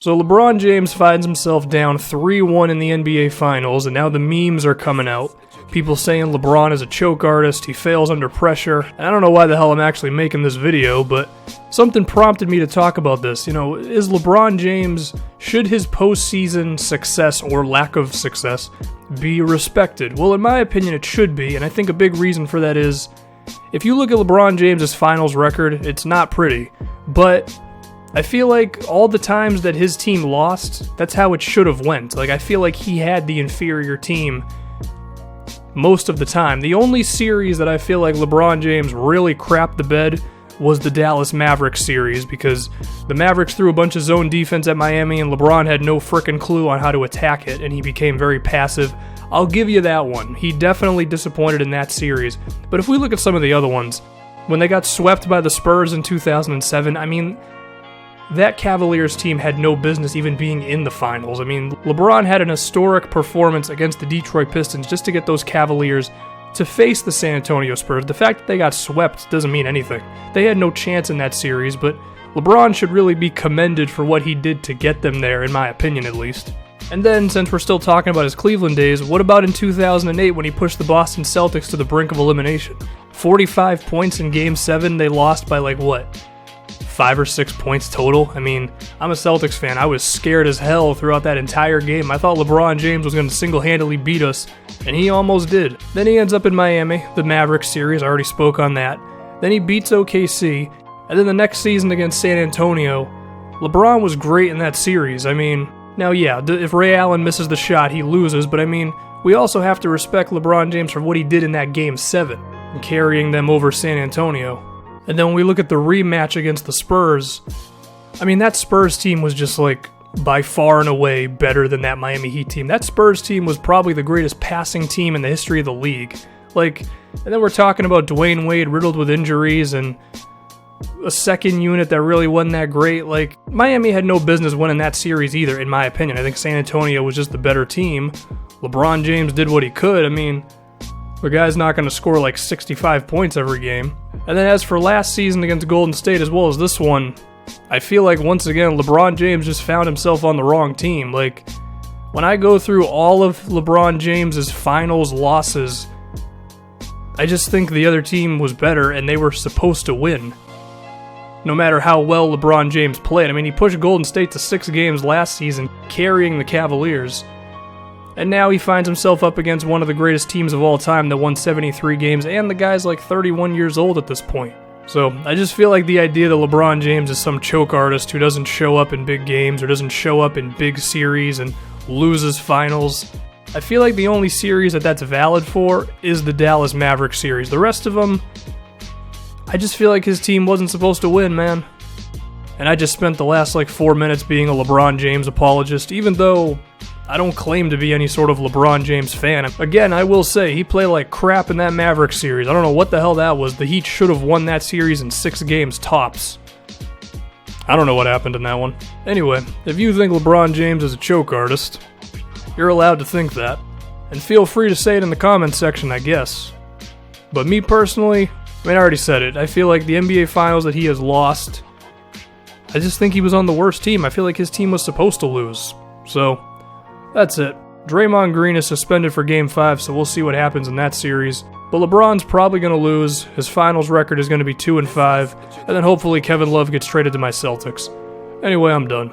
So LeBron James finds himself down 3-1 in the NBA Finals, and now the memes are coming out. People saying LeBron is a choke artist, he fails under pressure. And I don't know why the hell I'm actually making this video, but something prompted me to talk about this. You know, is LeBron James, should his postseason success or lack of success be respected? Well, in my opinion, it should be, and I think a big reason for that is, if you look at LeBron James' finals record, it's not pretty, but I feel like all the times that his team lost, that's how it should have went. Like, I feel like he had the inferior team most of the time. The only series that I feel like LeBron James really crapped the bed was the Dallas Mavericks series, because the Mavericks threw a bunch of zone defense at Miami and LeBron had no frickin' clue on how to attack it, and he became very passive. I'll give you that one. He definitely disappointed in that series. But if we look at some of the other ones, when they got swept by the Spurs in 2007, I mean, that Cavaliers team had no business even being in the finals. I mean, LeBron had an historic performance against the Detroit Pistons just to get those Cavaliers to face the San Antonio Spurs. The fact that they got swept doesn't mean anything. They had no chance in that series, but LeBron should really be commended for what he did to get them there, in my opinion at least. And then, since we're still talking about his Cleveland days, what about in 2008 when he pushed the Boston Celtics to the brink of elimination? 45 points in Game 7, they lost by like what? 5 or 6 points total. I mean, I'm a Celtics fan. I was scared as hell throughout that entire game. I thought LeBron James was going to single-handedly beat us, and he almost did. Then he ends up in Miami, the Mavericks series. I already spoke on that. Then he beats OKC, and then the next season against San Antonio, LeBron was great in that series. I mean, now yeah, if Ray Allen misses the shot, he loses, but I mean, we also have to respect LeBron James for what he did in that Game 7, carrying them over San Antonio. And then when we look at the rematch against the Spurs, I mean, that Spurs team was just like by far and away better than that Miami Heat team. That Spurs team was probably the greatest passing team in the history of the league. Like, and then we're talking about Dwayne Wade riddled with injuries and a second unit that really wasn't that great. Like, Miami had no business winning that series either, in my opinion. I think San Antonio was just the better team. LeBron James did what he could. I mean, the guy's not going to score like 65 points every game. And then as for last season against Golden State as well as this one, I feel like once again LeBron James just found himself on the wrong team. Like, when I go through all of LeBron James's finals losses, I just think the other team was better and they were supposed to win, no matter how well LeBron James played. I mean, he pushed Golden State to 6 games last season, carrying the Cavaliers. And now he finds himself up against one of the greatest teams of all time that won 73 games, and the guy's like 31 years old at this point. So I just feel like the idea that LeBron James is some choke artist who doesn't show up in big games or doesn't show up in big series and loses finals, I feel like the only series that's valid for is the Dallas Mavericks series. The rest of them, I just feel like his team wasn't supposed to win, man. And I just spent the last like 4 minutes being a LeBron James apologist, even though I don't claim to be any sort of LeBron James fan. Again, I will say, he played like crap in that Mavericks series. I don't know what the hell that was. The Heat should have won that series in 6 games tops. I don't know what happened in that one. Anyway, if you think LeBron James is a choke artist, you're allowed to think that. And feel free to say it in the comments section, I guess. But me personally, I mean, I already said it. I feel like the NBA Finals that he has lost, I just think he was on the worst team. I feel like his team was supposed to lose. So, that's it. Draymond Green is suspended for Game 5, so we'll see what happens in that series. But LeBron's probably going to lose. His finals record is going to be 2-5, and then hopefully Kevin Love gets traded to my Celtics. Anyway, I'm done.